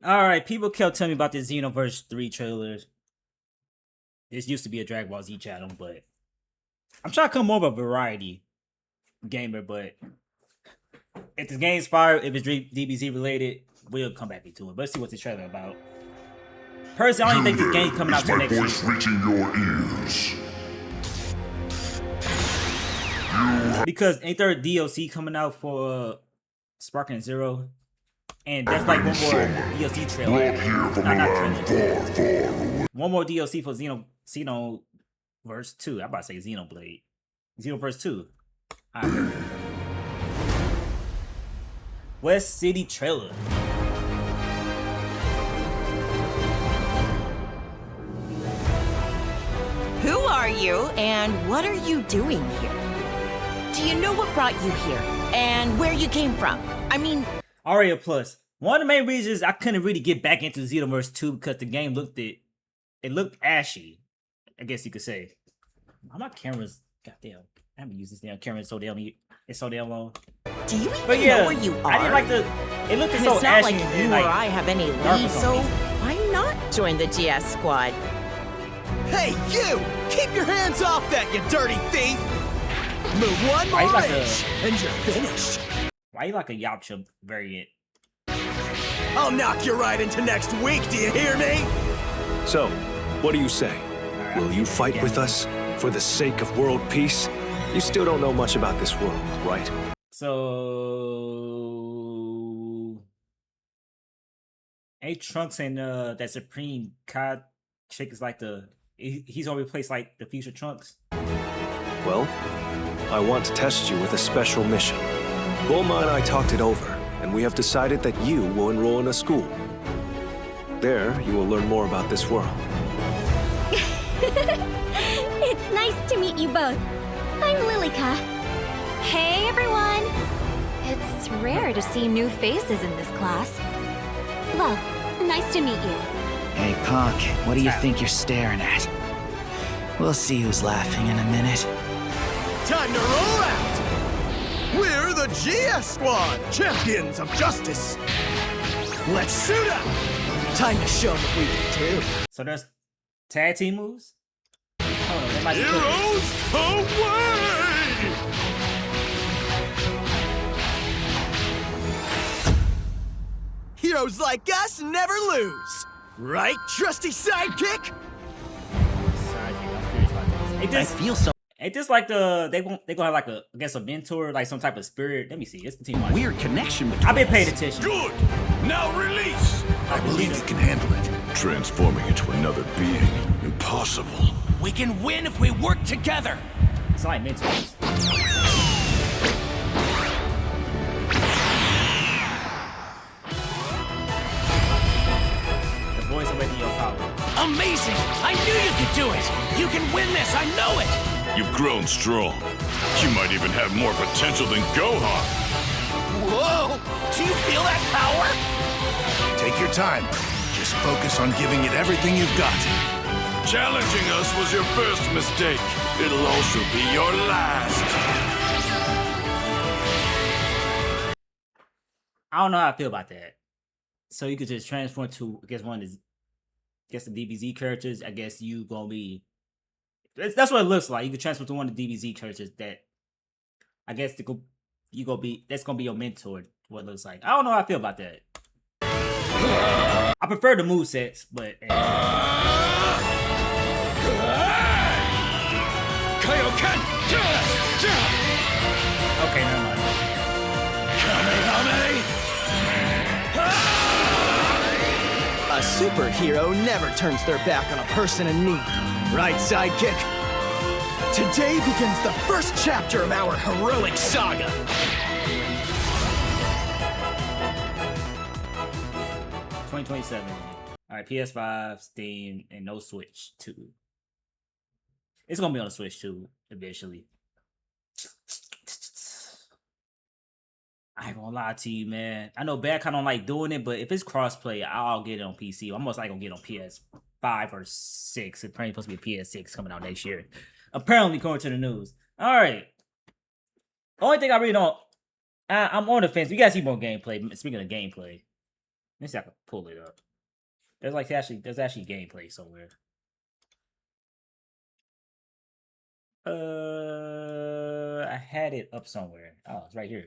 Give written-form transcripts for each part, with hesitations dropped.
Alright, people kept telling me about this Xenoverse 3 trailer. This used to be a Dragon Ball Z channel, but I'm trying to come more of a variety gamer, but if this game's fire, if it's DBZ related, we'll come back into it. But let's see what this trailer about. Personally, I don't even think this game's coming out till next voice year. reaching your ears. Because ain't there a DLC coming out for Sparking Zero? And that's like one more DLC trailer. Brought here from a land far, far away. One more DLC for Xenoverse 2. I'm about to say Xenoblade. Xenoverse 2. Alright. West City trailer. Who are you, and what are you doing here? Do you know what brought you here, and where you came from? I mean... Aria Plus. One of the main reasons I couldn't really get back into Xenoverse 2 because the game looked ashy. I guess you could say. My camera's goddamn. I haven't used this damn camera so damn long. Do you even know where you are? I didn't like the. It looked so it's not ashy. like you and, or I have any lead, so why not join the GS squad? Hey, you! Keep your hands off that, you dirty thief! Move one more like inch, and you're finished. Why you like a Yapcha variant? I'll knock you right into next week, do you hear me? So, what do you say? Right, Will you fight with us for the sake of world peace? You still don't know much about this world, right? So, Trunks and that Supreme Cod chick is like he's gonna replace like the future Trunks. Well, I want to test you with a special mission. Bulma and I talked it over, and we have decided that you will enroll in a school. There, you will learn more about this world. It's nice to meet you both. I'm Lilika. Hey, everyone! It's rare to see new faces in this class. Well, nice to meet you. Hey, punk, what do you think you're staring at? We'll see who's laughing in a minute. Time to roll out! We're the GS Squad, champions of justice! Let's suit up! Time to show them what we can do. So there's tag team moves? Hold on, that might be Heroes away! Heroes like us never lose! Right, trusty sidekick? Ain't this like they gonna have like I guess a mentor, like some type of spirit? Let me see. Let's continue. Weird connection between I've been paying attention. Good! Now release! I believe you can handle it. Transforming into another being. Impossible. We can win if we work together! It's like mentors. The voice awakening your power. Amazing! I knew you could do it! You can win this, I know it! You've grown strong. You might even have more potential than Gohan. Whoa! Do you feel that power? Take your time. Just focus on giving it everything you've got. Challenging us was your first mistake. It'll also be your last. I don't know how I feel about that. So you could just transform to, I guess, one of the, the DBZ characters. I guess you gonna be. That's what it looks like. You can transfer to one of the DBZ characters that, I guess, that's gonna be your mentor. What it looks like. I don't know how I feel about that. I prefer the movesets, but. Okay, never mind. A superhero never turns their back on a person in need. Right, sidekick? Today begins the first chapter of our heroic saga. 2027. Alright, PS5, Steam, and no Switch 2. It's gonna be on the Switch 2 eventually. I ain't gonna lie to you, man. I know Bad kind of don't like doing it, but if it's crossplay, I'll get it on PC. I'm most likely gonna get it on PS5 or 6. It's probably supposed to be a PS6 coming out next year. Apparently, according to the news. Alright. Only thing I really don't. I'm on the fence. We gotta see more gameplay. Speaking of gameplay. Let's see if I can pull it up. There's actually gameplay somewhere. I had it up somewhere. Oh, it's right here.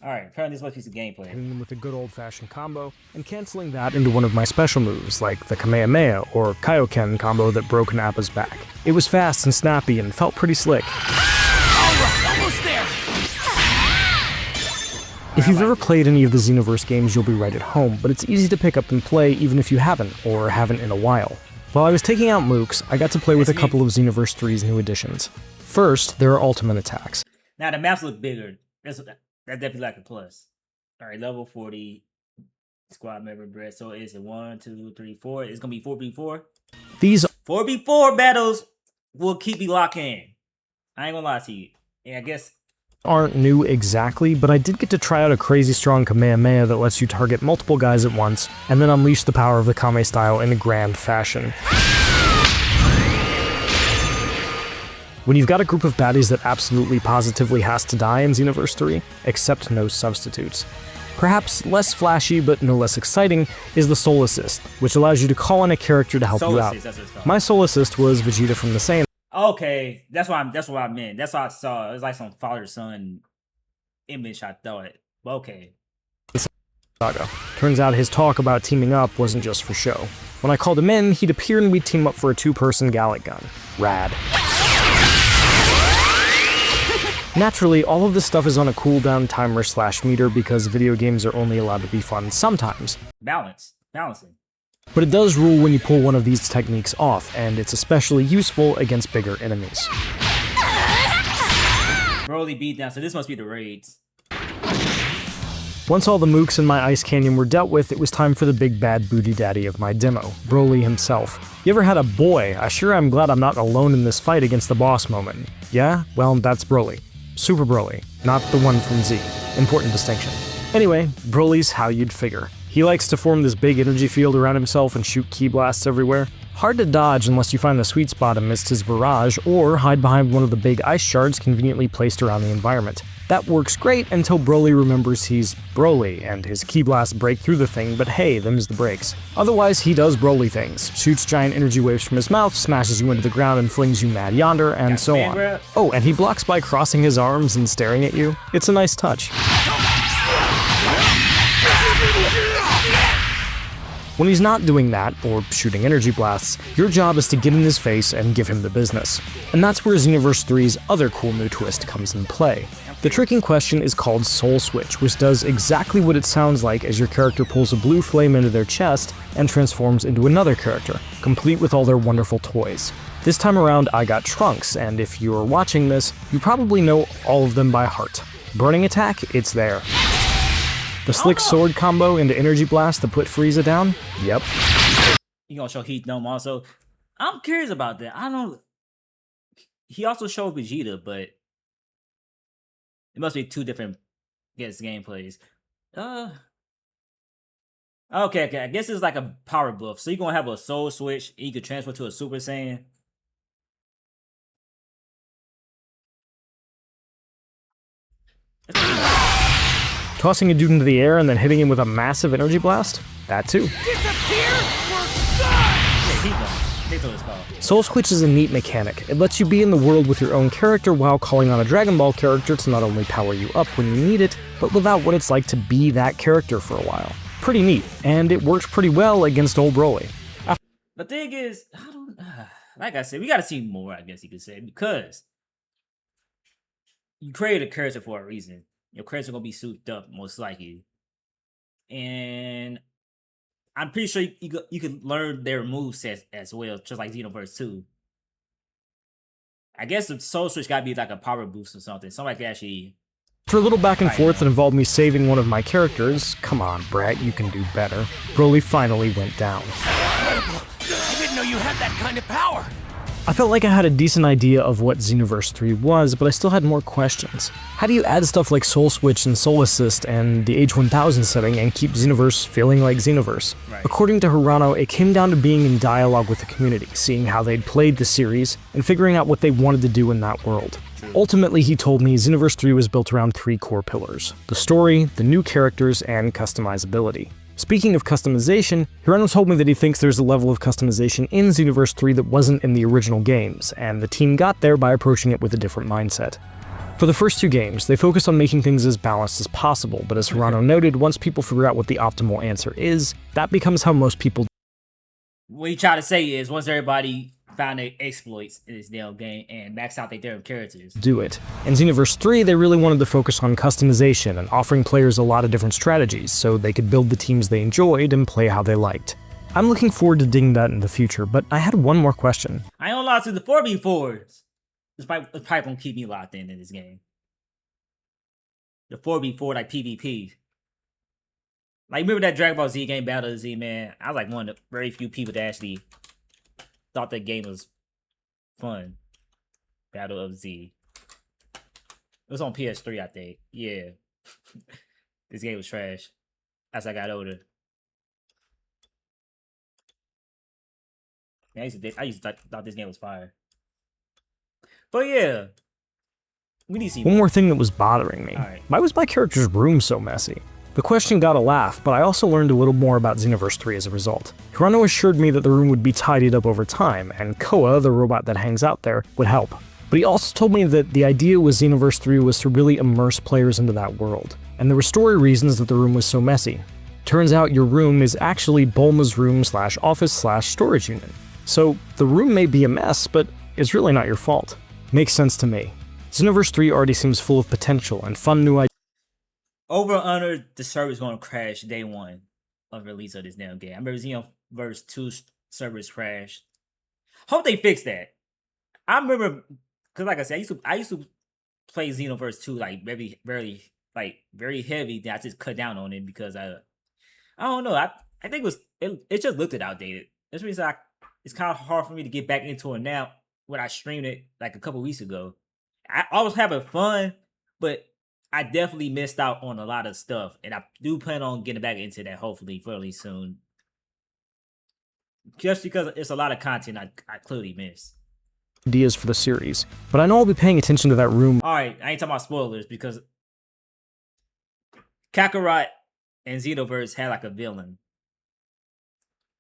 Alright, apparently this must be some gameplay. Hitting them with a good old-fashioned combo, and canceling that into one of my special moves, like the Kamehameha or Kaioken combo that broke Nappa's back. It was fast and snappy and felt pretty slick. Almost there! If you've ever played any of the Xenoverse games, you'll be right at home, but it's easy to pick up and play even if you haven't, or haven't in a while. While I was taking out mooks, I got to play with a couple of Xenoverse 3's new additions. First, there are ultimate attacks. Now the maps look bigger. That's definitely like a plus. Alright, level 40. Squad member bread. So is it 1, 2, 3, 4? It's gonna be 4v4. These 4v4 battles will keep me locked in. I ain't gonna lie to you. Yeah, I guess aren't new exactly, but I did get to try out a crazy strong Kamehameha that lets you target multiple guys at once, and then unleash the power of the Kame style in a grand fashion. When you've got a group of baddies that absolutely positively has to die in Xenoverse 3, accept no substitutes. Perhaps less flashy but no less exciting is the Soul Assist, which allows you to call on a character to help you out. that's what it's called. My Soul Assist was Vegeta from the Saiyan Okay, that's what I meant. That's what I saw. It was like some father-son image, I thought. But okay. Saga. Turns out his talk about teaming up wasn't just for show. When I called him in, he'd appear and we'd team up for a 2-person Gallic gun. Rad. Naturally, all of this stuff is on a cooldown timer / meter because video games are only allowed to be fun sometimes. Balancing. But it does rule when you pull one of these techniques off, and it's especially useful against bigger enemies. Broly beat down, so this must be the raids. Once all the mooks in my Ice Canyon were dealt with, it was time for the big bad booty daddy of my demo, Broly himself. You ever had a boy, I sure am glad I'm not alone in this fight against the boss moment? Yeah? Well, that's Broly. Super Broly, not the one from Z. Important distinction. Anyway, Broly's how you'd figure. He likes to form this big energy field around himself and shoot ki blasts everywhere. Hard to dodge unless you find the sweet spot amidst his barrage, or hide behind one of the big ice shards conveniently placed around the environment. That works great until Broly remembers he's Broly, and his ki blasts break through the thing, but hey, them's the breaks. Otherwise, he does Broly things, shoots giant energy waves from his mouth, smashes you into the ground and flings you mad yonder, and so on. Oh, and he blocks by crossing his arms and staring at you. It's a nice touch. When he's not doing that, or shooting energy blasts, your job is to get in his face and give him the business. And that's where Xenoverse 3's other cool new twist comes in play. The trick in question is called Soul Switch, which does exactly what it sounds like as your character pulls a blue flame into their chest and transforms into another character, complete with all their wonderful toys. This time around I got Trunks, and if you're watching this, you probably know all of them by heart. Burning Attack, it's there. The slick sword combo into Energy Blast to put Frieza down? Yep. You gonna show Heat Dome also? I'm curious about that. I don't. He also showed Vegeta, but it must be 2 different, gameplays. Okay. I guess it's like a power buff. So you're gonna have a Soul Switch, and you can transfer to a Super Saiyan. Tossing a dude into the air and then hitting him with a massive energy blast? That too. Soul Switch is a neat mechanic. It lets you be in the world with your own character while calling on a Dragon Ball character to not only power you up when you need it, but live out what it's like to be that character for a while. Pretty neat, and it works pretty well against old Broly. The thing is, like I said, we gotta see more, I guess you could say, because you create a character for a reason. Your character gonna be souped up, most likely. And I'm pretty sure you could learn their movesets as well, just like Xenoverse 2. I guess the Soul Switch gotta be like a power boost or something. Somebody can actually... For a little back and forth that involved me saving one of my characters, come on, Brat, you can do better, Broly finally went down. I didn't know you had that kind of power! I felt like I had a decent idea of what Xenoverse 3 was, but I still had more questions. How do you add stuff like Soul Switch and Soul Assist and the H1000 setting and keep Xenoverse feeling like Xenoverse? Right. According to Hirano, it came down to being in dialogue with the community, seeing how they'd played the series, and figuring out what they wanted to do in that world. True. Ultimately, he told me Xenoverse 3 was built around 3 core pillars: the story, the new characters, and customizability. Speaking of customization, Hirano told me that he thinks there's a level of customization in Xenoverse 3 that wasn't in the original games, and the team got there by approaching it with a different mindset. For the first 2 games, they focused on making things as balanced as possible, but as Hirano noted, once people figure out what the optimal answer is, that becomes how most people What you try to say is once everybody found their exploits in this damn game and maxed out their damn characters. do it. In Xenoverse 3, they really wanted to focus on customization and offering players a lot of different strategies so they could build the teams they enjoyed and play how they liked. I'm looking forward to digging that in the future, but I had one more question. I ain't gonna lie to the 4v4s. It's probably gonna keep me locked in this game. The 4v4 like PvP. Like, remember that Dragon Ball Z game, Battle of Z, man? I was like one of the very few people that actually thought that game was fun. Battle of Z. It was on PS3, I think. Yeah. This game was trash as I got older. Man, I used to thought this game was fire. But yeah. We need to see One more thing that was bothering me. Alright. Why was my character's room so messy? The question got a laugh, but I also learned a little more about Xenoverse 3 as a result. Hirano assured me that the room would be tidied up over time, and Koa, the robot that hangs out there, would help. But he also told me that the idea with Xenoverse 3 was to really immerse players into that world, and there were story reasons that the room was so messy. Turns out your room is actually Bulma's room/office/storage unit. So the room may be a mess, but it's really not your fault. Makes sense to me. Xenoverse 3 already seems full of potential and fun new ideas. Over under the server's gonna crash day one of release of this damn game. I remember Xenoverse 2 servers crashed. Hope they fix that. I remember, cause like I said, I used to play Xenoverse 2 like very heavy. Then I just cut down on it because I don't know. I think it just looked outdated. That's the reason it's kind of hard for me to get back into it now when I streamed it like a couple weeks ago. I was having fun, but I definitely missed out on a lot of stuff, and I do plan on getting back into that hopefully fairly soon. Just because it's a lot of content I clearly missed. Ideas for the series, but I know I'll be paying attention to that room. Alright, I ain't talking about spoilers because Kakarot and Xenoverse had like a villain.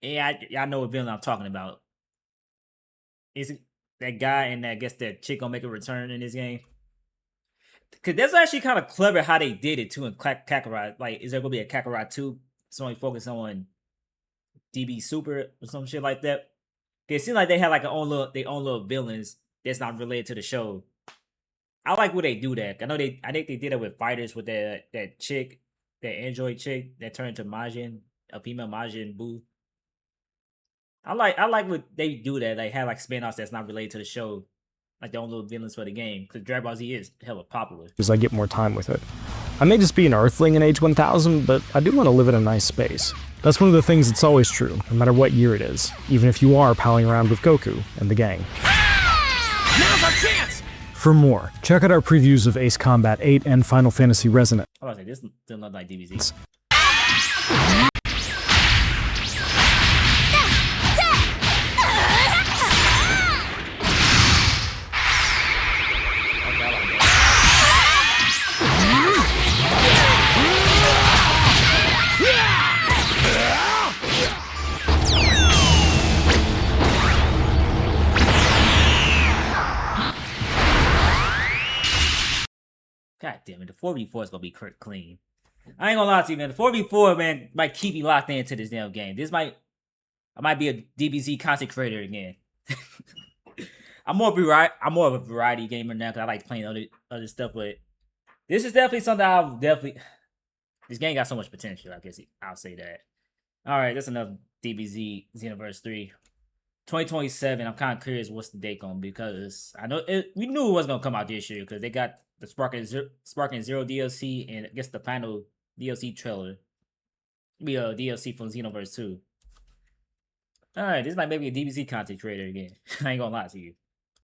And y'all know what villain I'm talking about. Is it that guy and I guess that chick gonna make a return in this game? Cause that's actually kind of clever how they did it too in Kakarot. Like, is there gonna be a Kakarot 2? It's only focused on DB Super or some shit like that. It seems like they had like their own little villains that's not related to the show. I like when they do that. I think they did it with Fighters with that chick, that android chick that turned into Majin, a female Majin Buu. I like when they do that. They have like spin-offs that's not related to the show. Like their own little villains for the game, because Dragon Ball Z is hella popular. As I get more time with it. I may just be an Earthling in Age 1000, but I do want to live in a nice space. That's one of the things that's always true, no matter what year it is, even if you are palling around with Goku and the gang. Now's our chance! For more, check out our previews of Ace Combat 8 and Final Fantasy Resonance. I was like, this doesn't look like DBZ. God damn it, the 4v4 is gonna be clean. I ain't gonna lie to you, man. The 4v4, man, might keep me locked into this damn game. I might be a DBZ content creator again. I'm more of a variety gamer now because I like playing other stuff, but this is definitely something this game got so much potential, I guess I'll say that. Alright, that's enough DBZ Xenoverse 3. 2027, I'm kind of curious what's the date gonna be, because I know we knew it wasn't gonna come out this year because they got the Sparking Zero DLC and I guess the final DLC trailer. Be a DLC from Xenoverse 2. Alright, this might maybe a DBZ content creator again. I ain't gonna lie to you.